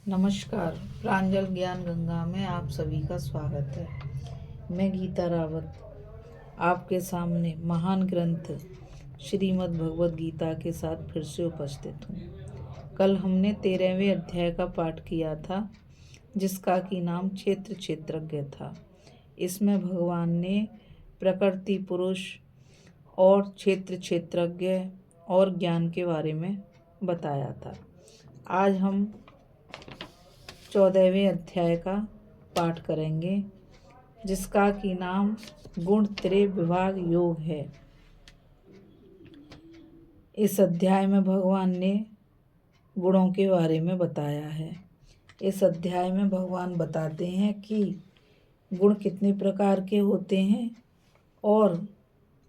नमस्कार। प्रांजल ज्ञान गंगा में आप सभी का स्वागत है। मैं गीता रावत आपके सामने महान ग्रंथ श्रीमद् भगवद गीता के साथ फिर से उपस्थित हूँ। कल हमने 13वें अध्याय का पाठ किया था, जिसका कि नाम क्षेत्र क्षेत्रज्ञ था। इसमें भगवान ने प्रकृति पुरुष और क्षेत्र क्षेत्रज्ञ और ज्ञान के बारे में बताया था। आज हम 14वें अध्याय का पाठ करेंगे, जिसका कि नाम गुण त्रय विभाग योग है। इस अध्याय में भगवान ने गुणों के बारे में बताया है। इस अध्याय में भगवान बताते हैं कि गुण कितने प्रकार के होते हैं और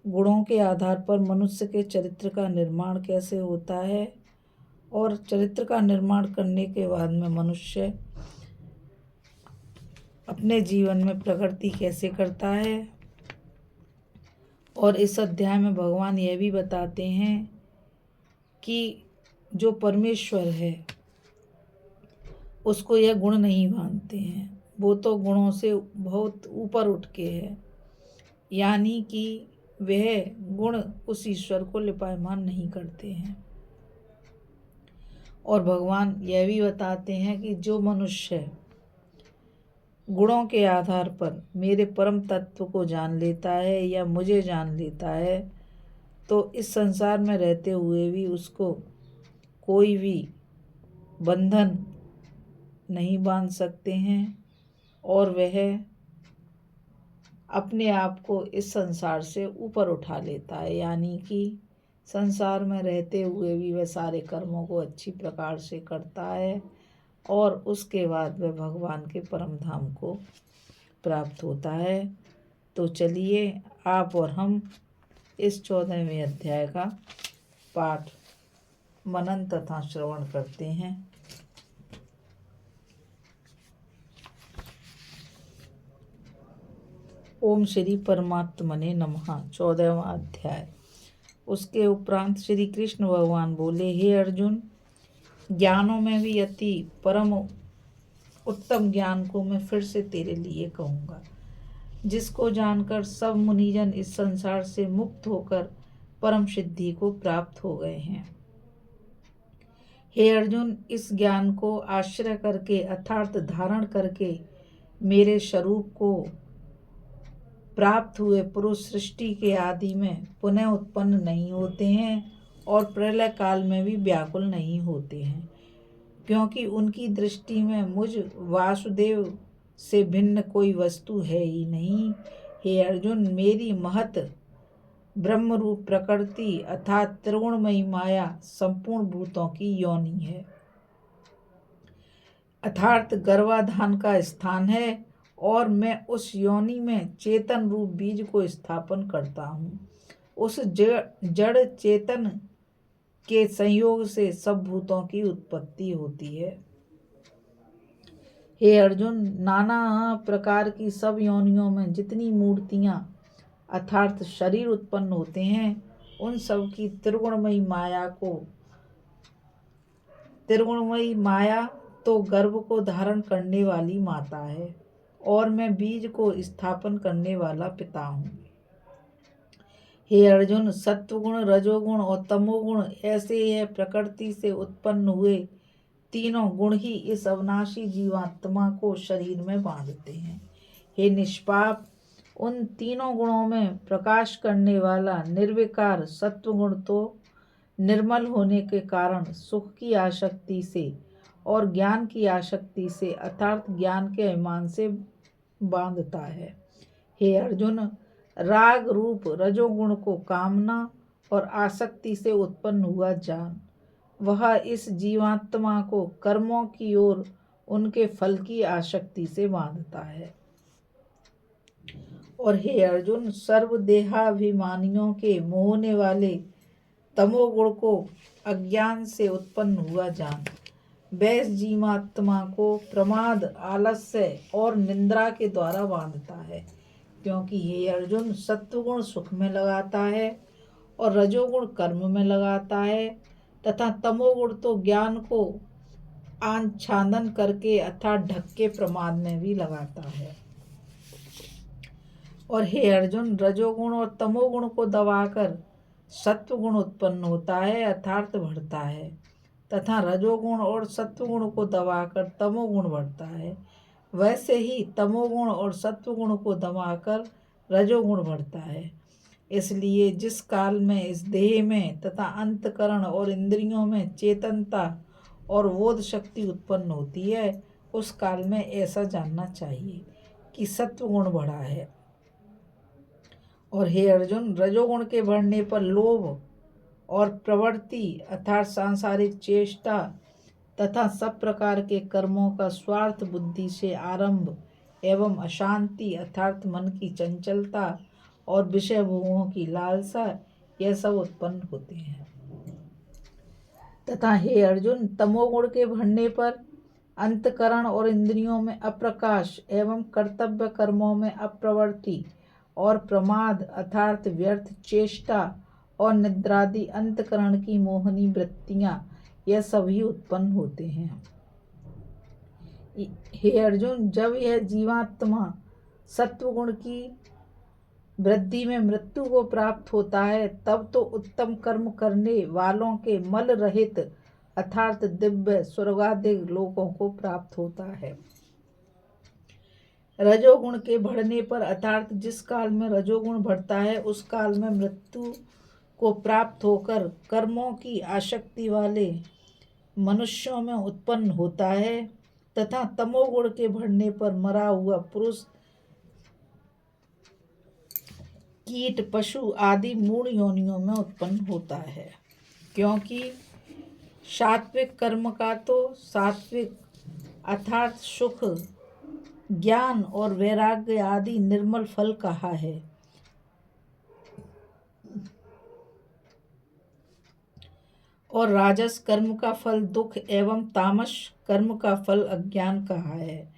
गुणों के आधार पर मनुष्य के चरित्र का निर्माण कैसे होता है, और चरित्र का निर्माण करने के बाद में मनुष्य अपने जीवन में प्रगति कैसे करता है। और इस अध्याय में भगवान यह भी बताते हैं कि जो परमेश्वर है उसको यह गुण नहीं मानते हैं, वो तो गुणों से बहुत ऊपर उठ के है, यानी कि वह गुण उस ईश्वर को लिपायमान नहीं करते हैं। और भगवान यह भी बताते हैं कि जो मनुष्य गुणों के आधार पर मेरे परम तत्व को जान लेता है या मुझे जान लेता है, तो इस संसार में रहते हुए भी उसको कोई भी बंधन नहीं बांध सकते हैं, और वह अपने आप को इस संसार से ऊपर उठा लेता है, यानी कि संसार में रहते हुए भी वह सारे कर्मों को अच्छी प्रकार से करता है और उसके बाद वह भगवान के परम धाम को प्राप्त होता है। तो चलिए आप और हम इस 14वें अध्याय का पाठ मनन तथा श्रवण करते हैं। ओम श्री परमात्मने नमः। 14वां अध्याय। उसके उपरांत श्री कृष्ण भगवान बोले, हे अर्जुन, ज्ञानों में भी अति परम उत्तम ज्ञान को मैं फिर से तेरे लिए कहूँगा, जिसको जानकर सब मुनिजन इस संसार से मुक्त होकर परम सिद्धि को प्राप्त हो गए हैं। हे अर्जुन, इस ज्ञान को आश्रय करके अर्थात धारण करके मेरे स्वरूप को प्राप्त हुए पुरुष सृष्टि के आदि में पुनः उत्पन्न नहीं होते हैं और प्रलय काल में भी व्याकुल नहीं होते हैं, क्योंकि उनकी दृष्टि में मुझ वासुदेव से भिन्न कोई वस्तु है ही नहीं। हे अर्जुन, मेरी महत ब्रह्म रूप प्रकृति अर्थात त्रिगुणमयी माया संपूर्ण भूतों की योनि है, अर्थात गर्भाधान का स्थान है, और मैं उस योनि में चेतन रूप बीज को स्थापन करता हूँ। उस जड़ चेतन के संयोग से सब भूतों की उत्पत्ति होती है। हे अर्जुन, नाना प्रकार की सब योनियों में जितनी मूर्तियां अर्थात शरीर उत्पन्न होते हैं, उन सब की त्रिगुणमयी माया तो गर्भ को धारण करने वाली माता है, और मैं बीज को स्थापन करने वाला पिता हूँ। हे अर्जुन, सत्वगुण, रजोगुण और तमोगुण ऐसे यह प्रकृति से उत्पन्न हुए तीनों गुण ही इस अविनाशी जीवात्मा को शरीर में बांधते हैं। हे निष्पाप, उन तीनों गुणों में प्रकाश करने वाला निर्विकार सत्वगुण तो निर्मल होने के कारण सुख की आसक्ति से और ज्ञान की आसक्ति से अर्थात ज्ञान के अभिमान से बांधता है। हे अर्जुन, राग रूप रजोगुण को कामना और आसक्ति से उत्पन्न हुआ जान, वह इस जीवात्मा को कर्मों की ओर उनके फल की आसक्ति से बांधता है। और हे अर्जुन, सर्वदेहाभिमानियों के मोहने वाले तमोगुण को अज्ञान से उत्पन्न हुआ जान, वह जीवात्मा को प्रमाद, आलस्य और निंद्रा के द्वारा बांधता है, क्योंकि हे अर्जुन, सत्वगुण सुख में लगाता है और रजोगुण कर्म में लगाता है तथा तमोगुण तो ज्ञान को आच्छादन करके अर्थात ढक के प्रमाद में भी लगाता है। और हे अर्जुन, रजोगुण और तमोगुण को दबाकर सत्वगुण उत्पन्न होता है अर्थात बढ़ता है, तथा रजोगुण और सत्वगुण को दबाकर तमोगुण बढ़ता है। वैसे ही तमोगुण और सत्वगुण को दबाकर रजोगुण बढ़ता है। इसलिए जिस काल में इस देह में तथा अंतकरण और इंद्रियों में चेतनता और बोध शक्ति उत्पन्न होती है, उस काल में ऐसा जानना चाहिए कि सत्वगुण बढ़ा है। और हे अर्जुन, रजोगुण के बढ़ने पर लोभ और प्रवृत्ति अर्थात सांसारिक चेष्टा तथा सब प्रकार के कर्मों का स्वार्थ बुद्धि से आरंभ एवं अशांति अर्थात मन की चंचलता और विषय भोगों की लालसा, यह सब उत्पन्न होते हैं। तथा हे अर्जुन, तमोगुण के बढ़ने पर अंतकरण और इंद्रियों में अप्रकाश एवं कर्तव्य कर्मों में अप्रवृत्ति और प्रमाद अर्थात व्यर्थ चेष्टा और निद्रादि अंतकरण की मोहनी वृत्तियां, यह सभी उत्पन्न होते हैं। हे अर्जुन, जब यह जीवात्मा सत्वगुण की वृद्धि में मृत्यु को प्राप्त होता है, तब तो उत्तम कर्म करने वालों के मल रहित अर्थात दिव्य स्वर्गादिक लोकों को प्राप्त होता है। रजोगुण के बढ़ने पर अर्थात जिस काल में रजोगुण बढ़ता है, उस काल में मृत्यु को प्राप्त होकर कर्मों की आसक्ति वाले मनुष्यों में उत्पन्न होता है, तथा तमोगुण के बढ़ने पर मरा हुआ पुरुष कीट पशु आदि मूढ़ योनियों में उत्पन्न होता है। क्योंकि सात्विक कर्म का तो सात्विक अर्थात सुख, ज्ञान और वैराग्य आदि निर्मल फल कहा है, और राजस कर्म का फल दुख एवं तामस कर्म का फल अज्ञान कहा है।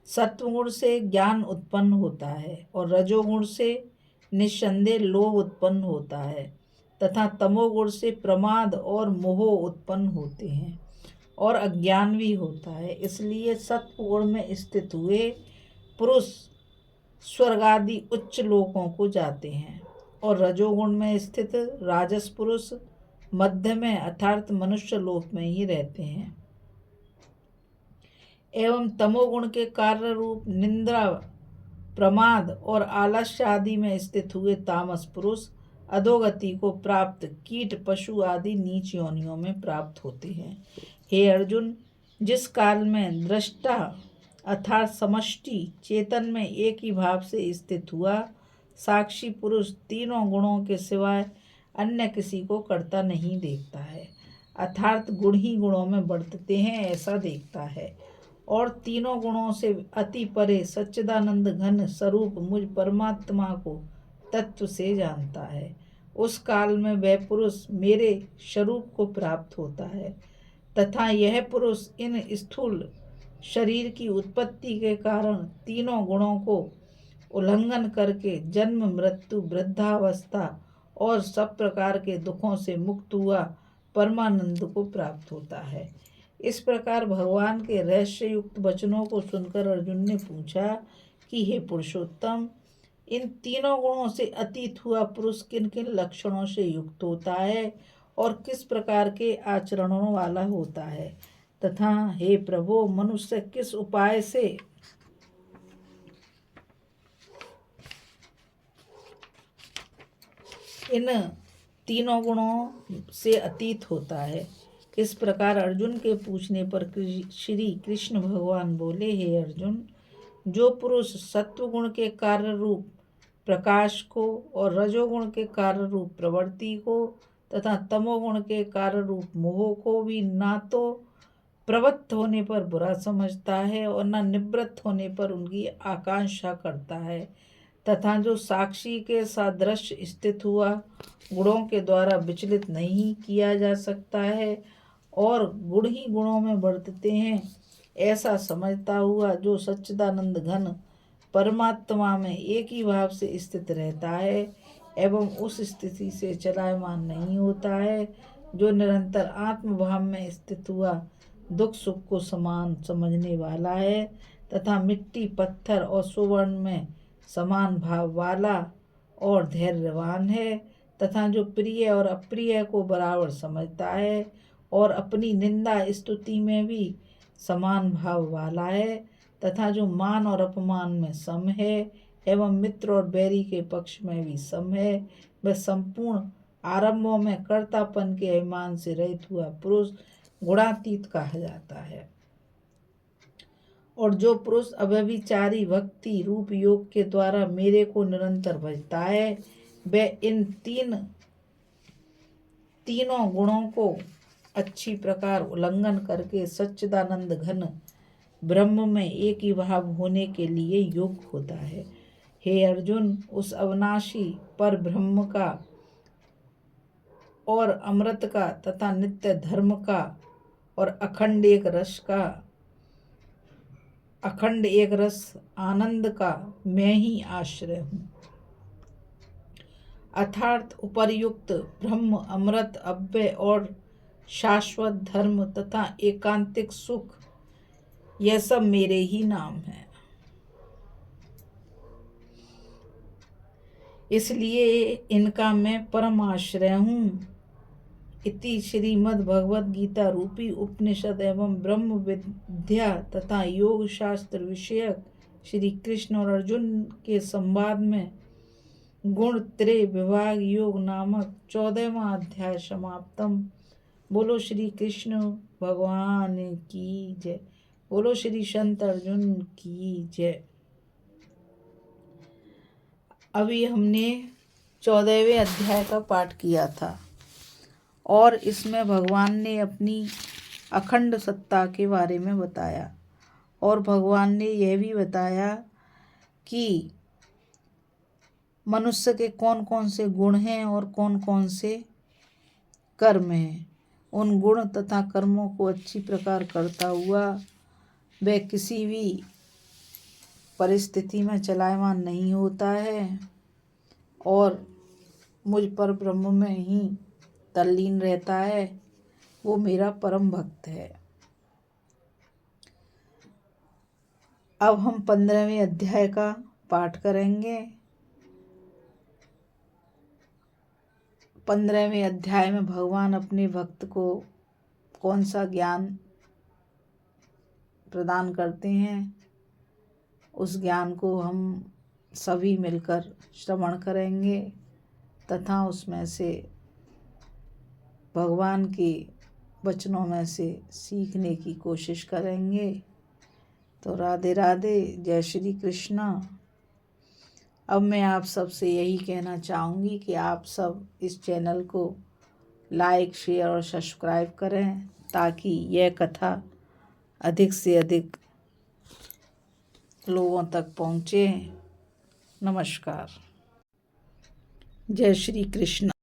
सत्वगुण से ज्ञान उत्पन्न होता है और रजोगुण से निस्संदेह लोभ उत्पन्न होता है, तथा तमोगुण से प्रमाद और मोह उत्पन्न होते हैं और अज्ञान भी होता है। इसलिए सत्वगुण में स्थित हुए पुरुष स्वर्ग आदि उच्च लोकों को जाते हैं, और रजोगुण में स्थित राजस पुरुष मध्य में अर्थात मनुष्य लोक में ही रहते हैं। एवं तमोगुण के कार्य रूप निंद्रा, प्रमाद और आलस्य आदि में स्थित हुए तामस पुरुष अधोगति को प्राप्त कीट पशु आदि नीच योनियों में प्राप्त होते हैं। हे अर्जुन, जिस काल में दृष्टा अर्थात समष्टि चेतन में एक ही भाव से स्थित हुआ साक्षी पुरुष तीनों गुणों के सिवाय अन्य किसी को करता नहीं देखता है, अर्थात गुण ही गुणों में बढ़ते हैं ऐसा देखता है, और तीनों गुणों से अति परे सच्चिदानंद घन स्वरूप मुझ परमात्मा को तत्व से जानता है। उस काल में वह पुरुष मेरे स्वरूप को प्राप्त होता है, तथा यह पुरुष इन स्थूल शरीर की उत्पत्ति के कारण तीनों गुणों को उल्लंघन करके जन्म मृत्यु वृद्धावस्था और सब प्रकार के दुखों से मुक्त हुआ परमानंद को प्राप्त होता है। इस प्रकार भगवान के रहस्य युक्त वचनों को सुनकर अर्जुन ने पूछा कि हे पुरुषोत्तम, इन तीनों गुणों से अतीत हुआ पुरुष किन किन लक्षणों से युक्त होता है और किस प्रकार के आचरणों वाला होता है, तथा हे प्रभु, मनुष्य किस उपाय से इन तीनों गुणों से अतीत होता है। इस प्रकार अर्जुन के पूछने पर श्री कृष्ण भगवान बोले, हे अर्जुन, जो पुरुष सत्वगुण के कार्य रूप प्रकाश को और रजोगुण के कार्य रूप प्रवृत्ति को तथा तमोगुण के कार्य रूप मोह को भी ना तो प्रवृत्त होने पर बुरा समझता है और न निवृत्त होने पर उनकी आकांक्षा करता है, तथा जो साक्षी के सादृश स्थित हुआ गुणों के द्वारा विचलित नहीं किया जा सकता है और गुण ही गुणों में बढ़ते हैं, ऐसा समझता हुआ जो सच्चिदानंद घन परमात्मा में एक ही भाव से स्थित रहता है एवं उस स्थिति से चलायमान नहीं होता है, जो निरंतर आत्मभाव में स्थित हुआ दुख सुख को समान समझने वाला है तथा मिट्टी पत्थर और सुवर्ण में समान भाव वाला और धैर्यवान है तथा जो प्रिय और अप्रिय को बराबर समझता है और अपनी निंदा स्तुति में भी समान भाव वाला है तथा जो मान और अपमान में सम है एवं मित्र और बैरी के पक्ष में भी सम है, वह संपूर्ण आरंभों में कर्तापन के अभिमान से रहित हुआ पुरुष गुणातीत कहा जाता है। और जो पुरुष अव्यभिचारी भक्ति रूप योग के द्वारा मेरे को निरंतर भजता है, वह इन तीनों गुणों को अच्छी प्रकार उल्लंघन करके सच्चिदानंद घन ब्रह्म में एक ही भाव होने के लिए योग्य होता है। हे अर्जुन, उस अविनाशी पर ब्रह्म का और अमृत का तथा नित्य धर्म का और अखंड एक रस आनंद का मैं ही आश्रय हूँ। अर्थात उपर्युक्त ब्रह्म, अमृत, अव्यय और शाश्वत धर्म तथा एकांतिक सुख, यह सब मेरे ही नाम है। इसलिए इनका मैं परम आश्रय हूँ। इति श्रीमद् भगवद गीता रूपी उपनिषद एवं ब्रह्म विद्या तथा योग शास्त्र विषयक श्री कृष्ण और अर्जुन के संवाद में गुण त्रय विभाग योग नामक 14वां अध्याय समाप्तम। बोलो श्री कृष्ण भगवान की जय। बोलो श्री संत अर्जुन की जय। अभी हमने 14वें अध्याय का पाठ किया था और इसमें भगवान ने अपनी अखंड सत्ता के बारे में बताया और भगवान ने यह भी बताया कि मनुष्य के कौन कौन से गुण हैं और कौन कौन से कर्म हैं। उन गुण तथा कर्मों को अच्छी प्रकार करता हुआ वह किसी भी परिस्थिति में चलायमान नहीं होता है और मुझ पर ब्रह्म में ही तल्लीन रहता है, वो मेरा परम भक्त है। अब हम 15वें अध्याय का पाठ करेंगे। 15वें अध्याय में भगवान अपने भक्त को कौन सा ज्ञान प्रदान करते हैं, उस ज्ञान को हम सभी मिलकर श्रवण करेंगे तथा उसमें से भगवान के वचनों में से सीखने की कोशिश करेंगे। तो राधे राधे, जय श्री कृष्णा। अब मैं आप सब से यही कहना चाहूँगी कि आप सब इस चैनल को लाइक, शेयर और सब्सक्राइब करें ताकि यह कथा अधिक से अधिक लोगों तक पहुँचे। नमस्कार। जय श्री कृष्ण।